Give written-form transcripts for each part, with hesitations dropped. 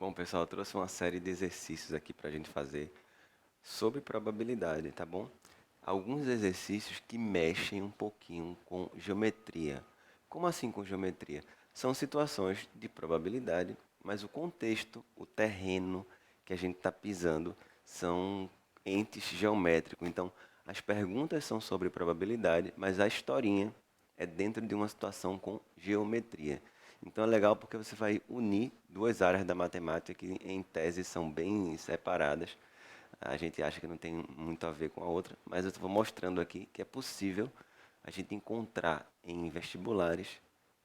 Bom, pessoal, eu trouxe uma série de exercícios aqui para a gente fazer sobre probabilidade, tá bom? Alguns exercícios que mexem um pouquinho com geometria. Como assim com geometria? São situações de probabilidade, mas o contexto, o terreno que a gente está pisando são entes geométricos. Então, as perguntas são sobre probabilidade, mas a historinha é dentro de uma situação com geometria. Então é legal porque você vai unir duas áreas da matemática que em tese são bem separadas. A gente acha que não tem muito a ver com a outra, mas eu estou mostrando aqui que é possível a gente encontrar em vestibulares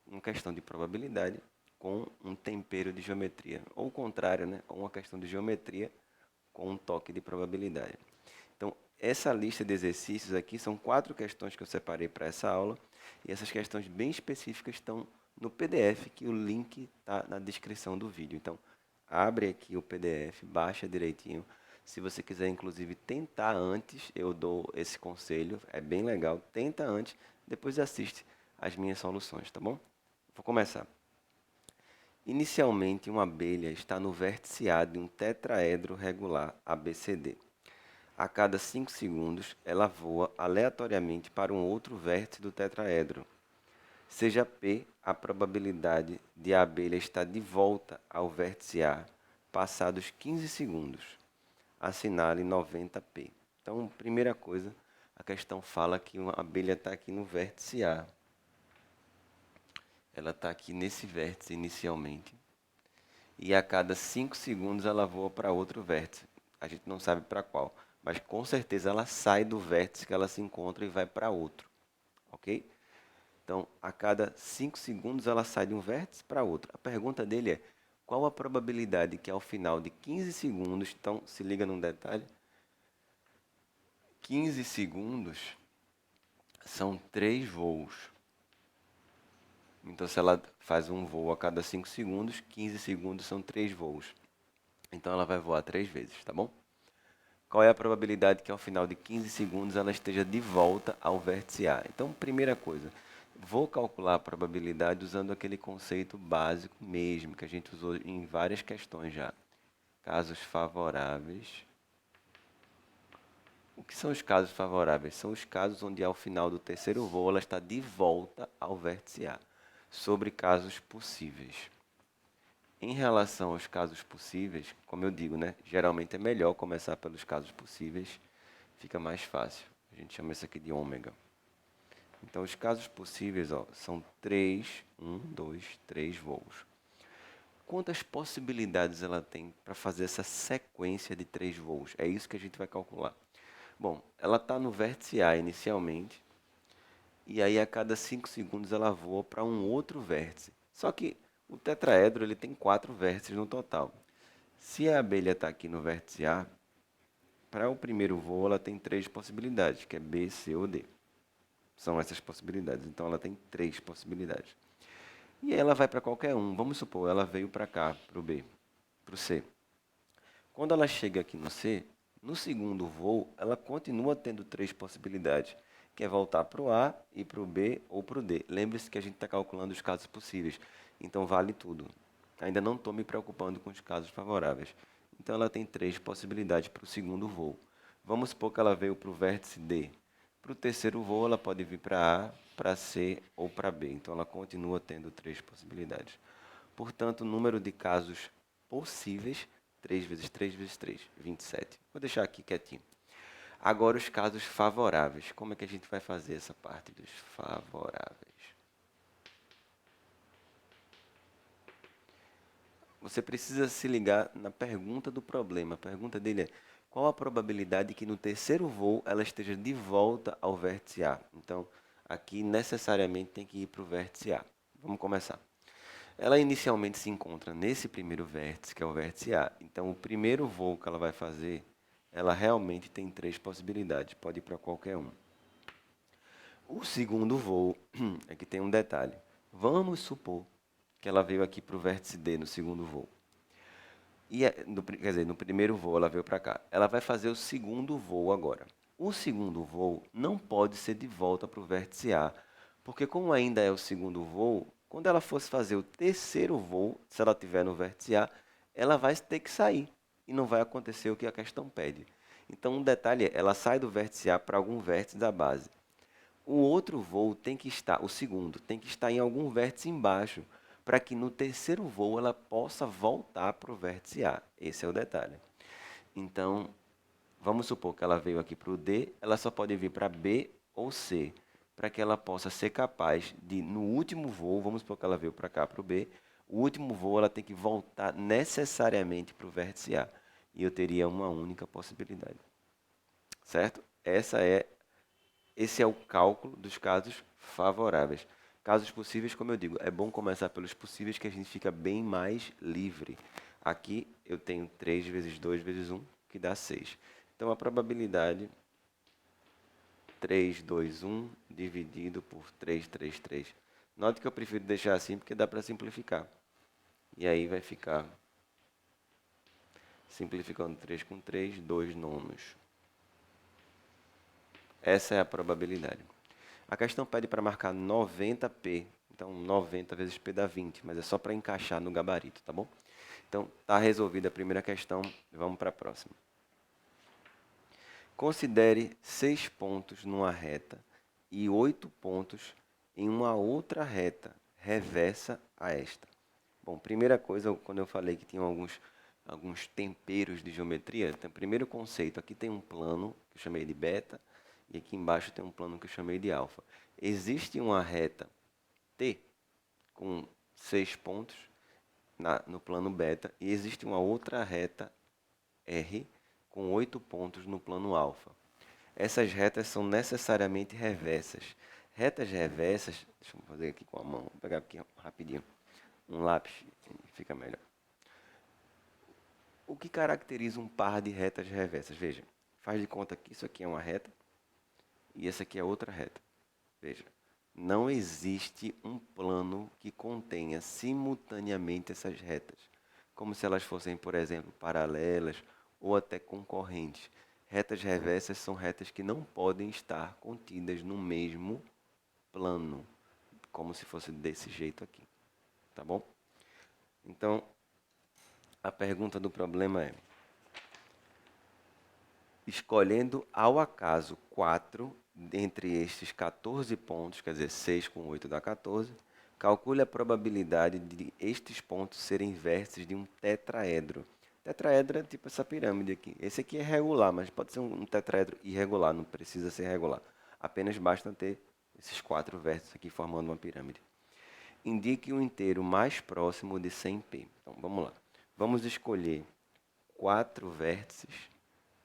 uma questão de probabilidade com um tempero de geometria, ou o contrário, né? Ou uma questão de geometria com um toque de probabilidade. Então, essa lista de exercícios aqui são 4 questões que eu separei para essa aula, e essas questões bem específicas estão no PDF, que o link está na descrição do vídeo. Então, abre aqui o PDF, baixa direitinho. Se você quiser, inclusive, tentar antes, eu dou esse conselho, é bem legal. Tenta antes, depois assiste as minhas soluções, tá bom? Vou começar. Inicialmente, uma abelha está no vértice A de um tetraedro regular ABCD. A cada 5 segundos, ela voa aleatoriamente para um outro vértice do tetraedro. Seja P a probabilidade de a abelha estar de volta ao vértice A passados 15 segundos. Assinale 90P. Então, primeira coisa, a questão fala que uma abelha está aqui no vértice A. Ela está aqui nesse vértice inicialmente. E a cada 5 segundos ela voa para outro vértice. A gente não sabe para qual, mas com certeza ela sai do vértice que ela se encontra e vai para outro, ok? Então, a cada 5 segundos ela sai de um vértice para outro. A pergunta dele é, qual a probabilidade que ao final de 15 segundos, então se liga num detalhe, 15 segundos são 3 voos. Então, se ela faz um voo a cada 5 segundos, 15 segundos são 3 voos. Então, ela vai voar 3 vezes, tá bom? Qual é a probabilidade que ao final de 15 segundos ela esteja de volta ao vértice A? Então, primeira coisa, vou calcular a probabilidade usando aquele conceito básico mesmo, que a gente usou em várias questões já. Casos favoráveis. O que são os casos favoráveis? São os casos onde ao final do terceiro voo ela está de volta ao vértice A. Sobre casos possíveis. Em relação aos casos possíveis, como eu digo, né? Geralmente é melhor começar pelos casos possíveis, fica mais fácil. A gente chama isso aqui de ômega. Então, os casos possíveis são 3, 1, 2, 3 voos. Quantas possibilidades ela tem para fazer essa sequência de 3 voos? É isso que a gente vai calcular. Bom, ela está no vértice A inicialmente, e aí a cada 5 segundos ela voa para um outro vértice. Só que o tetraedro ele tem 4 vértices no total. Se a abelha está aqui no vértice A, para o primeiro voo ela tem 3 possibilidades, que é B, C ou D. São essas possibilidades. Então ela tem 3 possibilidades. E ela vai para qualquer um. Vamos supor, ela veio para cá, para o B, para o C. Quando ela chega aqui no C, no segundo voo, ela continua tendo 3 possibilidades, que é voltar para o A, ir para o B ou para o D. Lembre-se que a gente está calculando os casos possíveis, então vale tudo. Ainda não estou me preocupando com os casos favoráveis. Então ela tem 3 possibilidades para o segundo voo. Vamos supor que ela veio para o vértice D. Para o terceiro voo, ela pode vir para A, para C ou para B. Então ela continua tendo 3 possibilidades. Portanto, o número de casos possíveis, 3 vezes 3 vezes 3, 27. Vou deixar aqui quietinho. Agora os casos favoráveis. Como é que a gente vai fazer essa parte dos favoráveis? Você precisa se ligar na pergunta do problema. A pergunta dele é: qual a probabilidade que no terceiro voo ela esteja de volta ao vértice A? Então, aqui necessariamente tem que ir para o vértice A. Vamos começar. Ela inicialmente se encontra nesse primeiro vértice, que é o vértice A. Então, o primeiro voo que ela vai fazer, ela realmente tem 3 possibilidades. Pode ir para qualquer um. O segundo voo, é que tem um detalhe. Vamos supor que ela veio aqui para o vértice D no segundo voo. Quer dizer, no primeiro voo ela veio para cá. Ela vai fazer o segundo voo agora. O segundo voo não pode ser de volta para o vértice A, porque como ainda é o segundo voo, quando ela fosse fazer o terceiro voo, se ela estiver no vértice A, ela vai ter que sair e não vai acontecer o que a questão pede. Então, um detalhe é, ela sai do vértice A para algum vértice da base. O outro voo tem que estar, o segundo, tem que estar em algum vértice embaixo, para que no terceiro voo ela possa voltar para o vértice A. Esse é o detalhe. Então, vamos supor que ela veio aqui para o D, ela só pode vir para B ou C, para que ela possa ser capaz de, no último voo, vamos supor que ela veio para cá, para o B, o último voo ela tem que voltar necessariamente para o vértice A. E eu teria uma única possibilidade. Certo? Esse é o cálculo dos casos favoráveis. Casos possíveis, como eu digo, é bom começar pelos possíveis que a gente fica bem mais livre. Aqui eu tenho 3 vezes 2 vezes 1, que dá 6. Então a probabilidade 3, 2, 1 dividido por 3, 3, 3. Note que eu prefiro deixar assim porque dá para simplificar. E aí vai ficar, simplificando 3 com 3, 2 nonos. Essa é a probabilidade. A questão pede para marcar 90p. Então, 90 vezes p dá 20, mas é só para encaixar no gabarito, tá bom? Então, está resolvida a primeira questão. Vamos para a próxima. Considere 6 pontos numa reta e 8 pontos em uma outra reta reversa a esta. Bom, primeira coisa, quando eu falei que tinha alguns temperos de geometria, então, primeiro conceito, aqui tem um plano, que eu chamei de beta, e aqui embaixo tem um plano que eu chamei de alfa. Existe uma reta T com 6 pontos no plano beta e existe uma outra reta R com 8 pontos no plano alfa. Essas retas são necessariamente reversas. Retas reversas, deixa eu fazer aqui com a mão, vou pegar aqui rapidinho um lápis, fica melhor. O que caracteriza um par de retas reversas? Veja, faz de conta que isso aqui é uma reta e essa aqui é outra reta. Veja, não existe um plano que contenha simultaneamente essas retas, como se elas fossem, por exemplo, paralelas ou até concorrentes. Retas reversas são retas que não podem estar contidas no mesmo plano, como se fosse desse jeito aqui, tá bom? Então, a pergunta do problema é: escolhendo ao acaso 4 dentre estes 14 pontos, quer dizer, 6 com 8 dá 14, calcule a probabilidade de estes pontos serem vértices de um tetraedro. Tetraedro é tipo essa pirâmide aqui. Esse aqui é regular, mas pode ser um tetraedro irregular, não precisa ser regular. Apenas basta ter esses 4 vértices aqui formando uma pirâmide. Indique o inteiro mais próximo de 100p. Então, vamos lá. Vamos escolher 4 vértices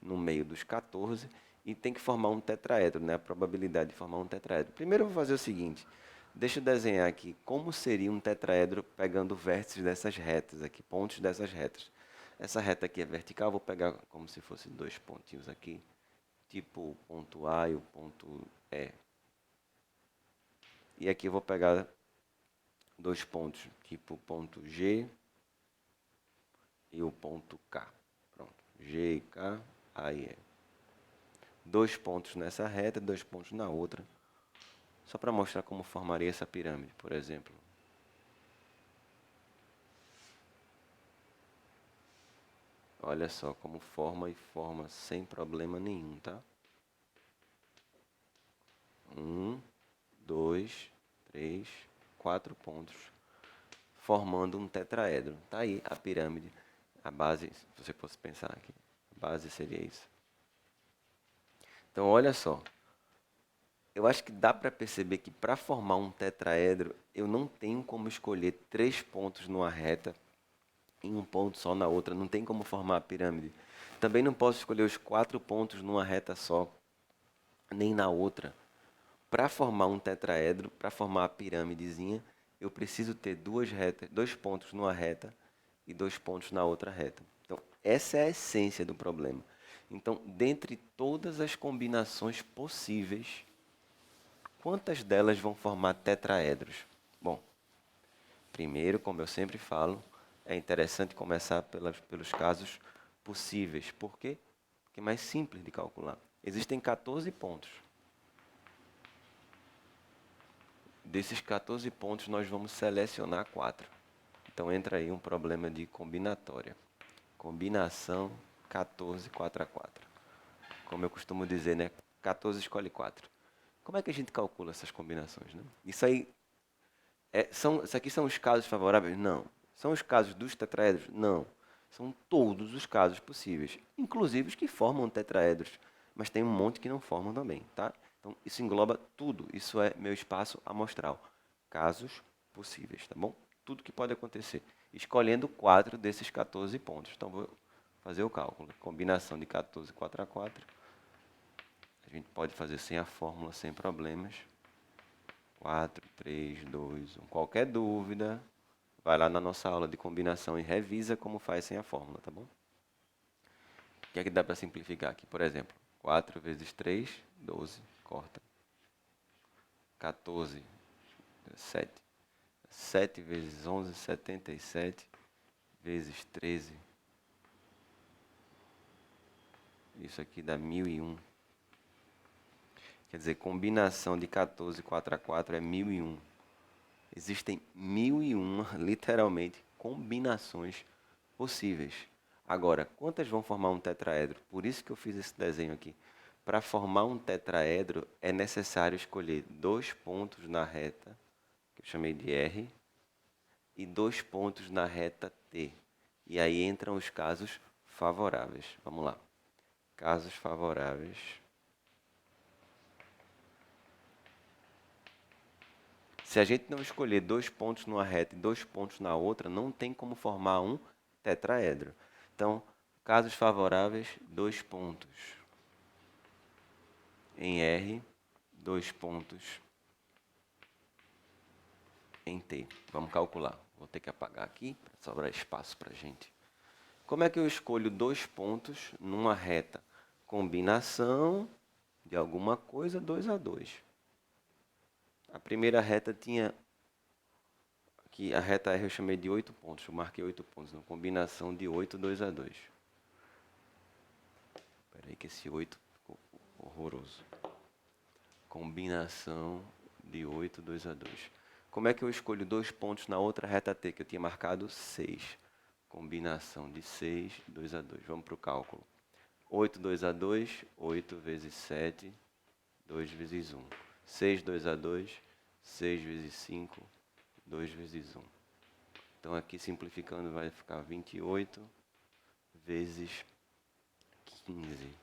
no meio dos 14 e tem que formar um tetraedro, né? A probabilidade de formar um tetraedro. Primeiro eu vou fazer o seguinte, deixa eu desenhar aqui como seria um tetraedro pegando vértices dessas retas aqui, pontos dessas retas. Essa reta aqui é vertical, vou pegar como se fosse 2 pontinhos aqui, tipo o ponto A e o ponto E. E aqui eu vou pegar 2 pontos, tipo o ponto G e o ponto K. Pronto, G e K, A e E. 2 pontos nessa reta, 2 pontos na outra. Só para mostrar como formaria essa pirâmide, por exemplo. Olha só como forma e forma sem problema nenhum, tá? 1, 2, 3, 4 pontos, formando um tetraedro. Tá aí a pirâmide. A base, se você fosse pensar aqui, a base seria isso. Então, olha só. Eu acho que dá para perceber que para formar um tetraedro, eu não tenho como escolher 3 pontos numa reta em um ponto só na outra. Não tem como formar a pirâmide. Também não posso escolher os 4 pontos numa reta só, nem na outra. Para formar um tetraedro, para formar a pirâmidezinha, eu preciso ter 2 pontos numa reta e 2 pontos na outra reta. Então, essa é a essência do problema. Então, dentre todas as combinações possíveis, quantas delas vão formar tetraedros? Bom, primeiro, como eu sempre falo, é interessante começar pelos casos possíveis. Por quê? Porque é mais simples de calcular. Existem 14 pontos. Desses 14 pontos, nós vamos selecionar 4. Então entra aí um problema de combinatória. Combinação 14, 4 a 4. Como eu costumo dizer, né? 14 escolhe 4. Como é que a gente calcula essas combinações, né? Isso aqui são os casos favoráveis? Não. São os casos dos tetraedros? Não. São todos os casos possíveis, inclusive os que formam tetraedros, mas tem um monte que não formam também, tá? Então, isso engloba tudo. Isso é meu espaço amostral. Casos possíveis, tá bom? Tudo que pode acontecer. Escolhendo 4 desses 14 pontos. Então, vou fazer o cálculo. Combinação de 14, 4 a 4. A gente pode fazer sem a fórmula, sem problemas. 4, 3, 2, 1. Qualquer dúvida, vai lá na nossa aula de combinação e revisa como faz sem a fórmula, tá bom? O que é que dá para simplificar aqui? Por exemplo, 4 vezes 3, 12, corta. 14, 7. 7 vezes 11, 77. Vezes 13. Isso aqui dá 1001. Quer dizer, combinação de 14, 4 a 4 é 1001. Existem 1001, literalmente, combinações possíveis. Agora, quantas vão formar um tetraedro? Por isso que eu fiz esse desenho aqui. Para formar um tetraedro, é necessário escolher 2 pontos na reta, que eu chamei de R, e 2 pontos na reta T. E aí entram os casos favoráveis. Vamos lá. Casos favoráveis. Se a gente não escolher 2 pontos numa reta e 2 pontos na outra, não tem como formar um tetraedro. Então, casos favoráveis, 2 pontos em R, 2 pontos em T. Vamos calcular. Vou ter que apagar aqui para sobrar espaço para a gente. Como é que eu escolho 2 pontos numa reta? Combinação de alguma coisa, 2 a 2. A primeira reta tinha... Aqui, a reta R eu chamei de 8 pontos. Eu marquei 8 pontos. Uma combinação de 8, 2 a 2. Espera aí que esse 8 ficou horroroso. Combinação de 8, 2 a 2. Como é que eu escolho 2 pontos na outra reta T, que eu tinha marcado 6? Combinação de 6, 2 a 2. Vamos para o cálculo. 8, 2 a 2, 8 vezes 7, 2 vezes 1. 6, 2 a 2, 6 vezes 5, 2 vezes 1. Então, aqui simplificando, vai ficar 28 vezes 15,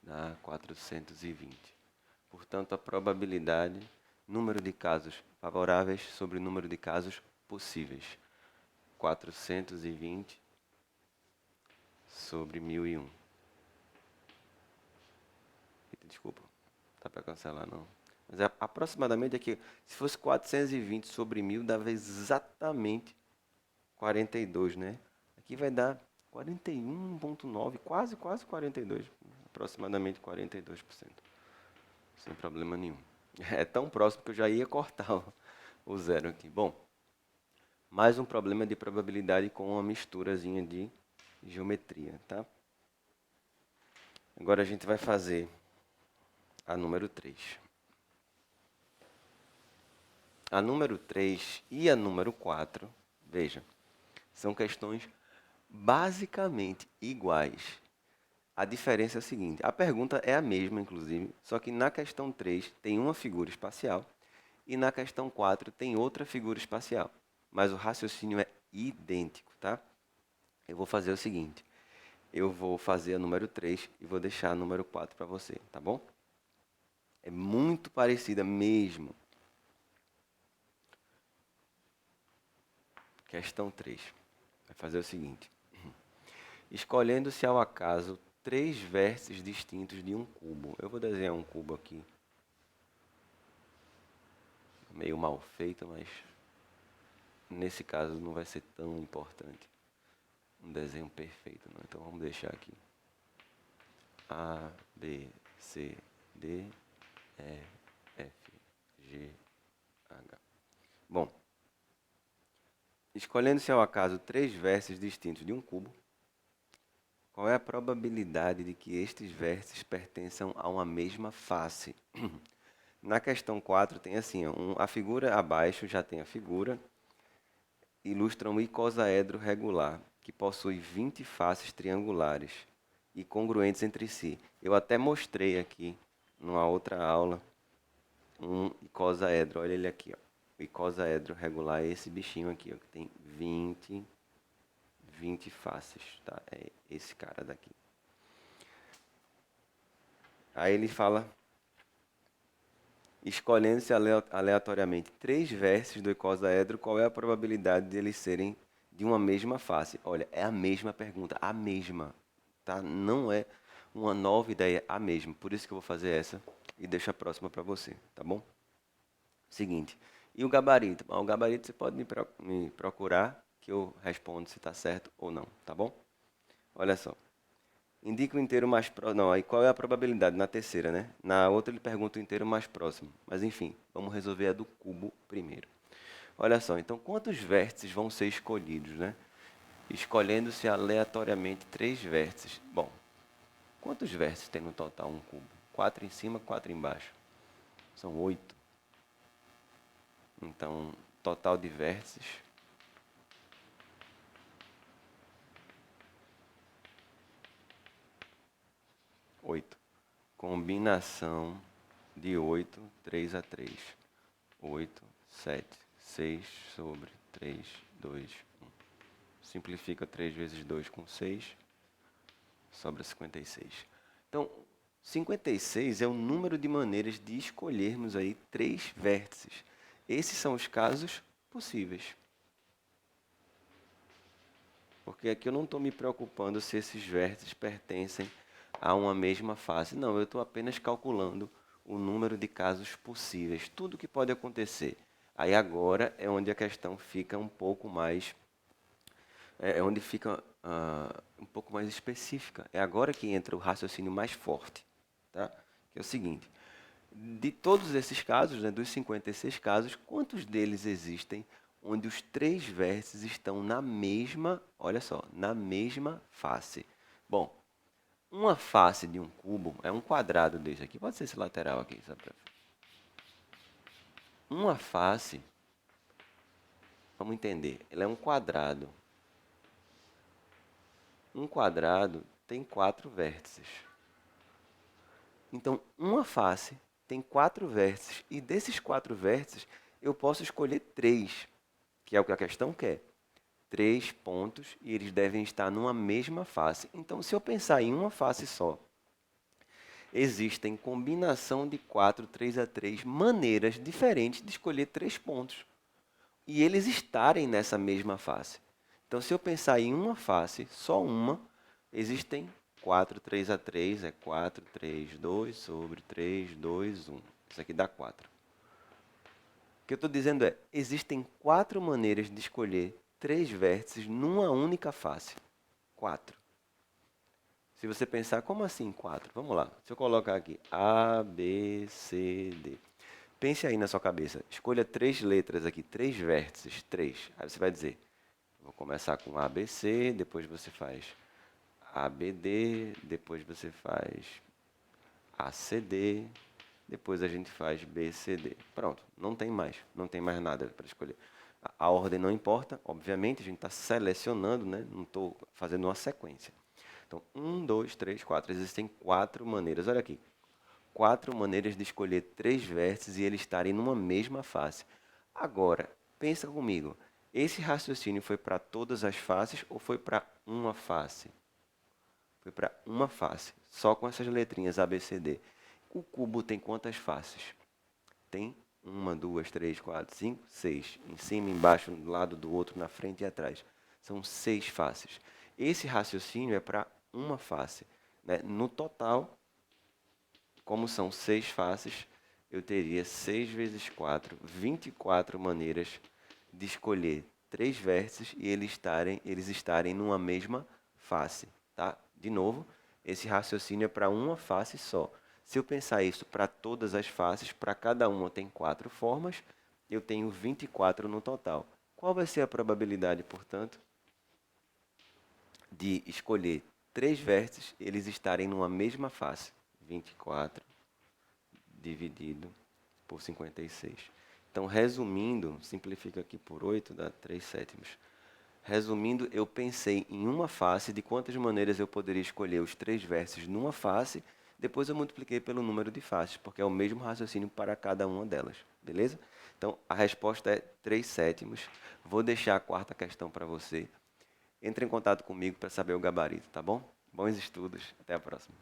dá 420. Portanto, a probabilidade, número de casos favoráveis sobre o número de casos possíveis. 420 sobre 1001. Desculpa, tá para cancelar não. Mas aproximadamente aqui, se fosse 420 sobre 1000, dava exatamente 42, né? Aqui vai dar 41,9, quase 42, aproximadamente 42%. Sem problema nenhum. É tão próximo que eu já ia cortar o zero aqui. Bom, mais um problema de probabilidade com uma misturazinha de geometria, tá? Agora a gente vai fazer a número 3. A número 3 e a número 4, veja, são questões basicamente iguais. A diferença é a seguinte, a pergunta é a mesma, inclusive, só que na questão 3 tem uma figura espacial e na questão 4 tem outra figura espacial. Mas o raciocínio é idêntico, tá? Eu vou fazer o seguinte, eu vou fazer a número 3 e vou deixar a número 4 para você, tá bom? É muito parecida mesmo. Questão 3. Vai fazer o seguinte. Escolhendo-se ao acaso 3 vértices distintos de um cubo. Eu vou desenhar um cubo aqui. Meio mal feito, mas nesse caso não vai ser tão importante. Um desenho perfeito, não. Então vamos deixar aqui. A, B, C, D, E, F, G, H. Bom, escolhendo-se ao acaso 3 vértices distintos de um cubo, qual é a probabilidade de que estes vértices pertençam a uma mesma face? Na questão 4 tem assim, a figura abaixo já tem a figura, ilustra um icosaedro regular, que possui 20 faces triangulares e congruentes entre si. Eu até mostrei aqui, numa outra aula, um icosaedro. Olha ele aqui, ó. O icosaedro regular é esse bichinho aqui, ó, que tem 20 faces, tá? É esse cara daqui. Aí ele fala, escolhendo-se aleatoriamente 3 vértices do icosaedro, qual é a probabilidade de eles serem de uma mesma face? Olha, é a mesma pergunta, a mesma, tá? Não é uma nova ideia, a mesma. Por isso que eu vou fazer essa e deixo a próxima para você, tá bom? Seguinte, e o gabarito? Bom, o gabarito você pode me procurar que eu respondo se está certo ou não, tá bom? Olha só. Indica o inteiro mais próximo. Não, aí qual é a probabilidade? Na terceira, né? Na outra ele pergunta o inteiro mais próximo. Mas enfim, vamos resolver a do cubo primeiro. Olha só, então quantos vértices vão ser escolhidos, né? Escolhendo-se aleatoriamente 3 vértices. Bom, quantos vértices tem no total um cubo? 4 em cima, 4 embaixo. São 8. Então, total de vértices. 8. Combinação de 8, 3 a 3. 8, 7, 6 sobre 3, 2, 1. Simplifica 3 vezes 2 com 6, sobra 56. Então, 56 é o número de maneiras de escolhermos aí 3 vértices. Esses são os casos possíveis. Porque aqui eu não estou me preocupando se esses vértices pertencem a uma mesma face. Não, eu estou apenas calculando o número de casos possíveis, tudo que pode acontecer. Aí agora é onde a questão fica um pouco mais, onde fica um pouco mais específica. É agora que entra o raciocínio mais forte, tá? Que é o seguinte: de todos esses casos, né, dos 56 casos, quantos deles existem onde os 3 vértices estão na mesma, olha só, na mesma face? Bom, uma face de um cubo é um quadrado desse aqui. Pode ser esse lateral aqui, sabe? Uma face, vamos entender, ela é um quadrado. Um quadrado tem 4 vértices. Então, uma face tem 4 vértices. E desses 4 vértices, eu posso escolher 3, que é o que a questão quer. 3 pontos e eles devem estar numa mesma face. Então, se eu pensar em uma face só, existem combinação de 4, 3 a 3 maneiras diferentes de escolher 3 pontos. E eles estarem nessa mesma face. Então, se eu pensar em uma face, só uma, existem 4, 3 a 3, é 4, 3, 2 sobre 3, 2, 1. Isso aqui dá 4. O que eu estou dizendo é, existem 4 maneiras de escolher 3 vértices numa única face. 4. Se você pensar, como assim 4? Vamos lá. Se eu colocar aqui A, B, C, D. Pense aí na sua cabeça. Escolha 3 letras aqui, 3 vértices, 3. Aí você vai dizer, vou começar com ABC, depois você faz ABD, depois você faz ACD, depois a gente faz BCD. Pronto, não tem mais, não tem mais nada para escolher. A ordem não importa, obviamente, a gente está selecionando, né? Não estou fazendo uma sequência. Então, 1, 2, 3, 4. Existem 4 maneiras. Olha aqui. 4 maneiras de escolher 3 vértices e eles estarem numa mesma face. Agora, pensa comigo. Esse raciocínio foi para todas as faces ou foi para uma face? Foi para uma face, só com essas letrinhas A, B, C, D. O cubo tem quantas faces? Tem uma, duas, três, quatro, cinco, seis. Em cima, embaixo, do lado do outro, na frente e atrás. São 6 faces. Esse raciocínio é para uma face, né? No total, como são 6 faces, eu teria 6 vezes 4, 24 maneiras de escolher 3 vértices e eles estarem numa mesma face, tá? De novo, esse raciocínio é para uma face só. Se eu pensar isso para todas as faces, para cada uma tem 4 formas, eu tenho 24 no total. Qual vai ser a probabilidade, portanto, de escolher 3 vértices e eles estarem numa mesma face? 24 dividido por 56. Então, resumindo, simplifica aqui por 8, dá 3/7. Resumindo, eu pensei em uma face, de quantas maneiras eu poderia escolher os 3 vértices numa face, depois eu multipliquei pelo número de faces, porque é o mesmo raciocínio para cada uma delas, beleza? Então, a resposta é 3/7. Vou deixar a quarta questão para você. Entre em contato comigo para saber o gabarito, tá bom? Bons estudos, até a próxima.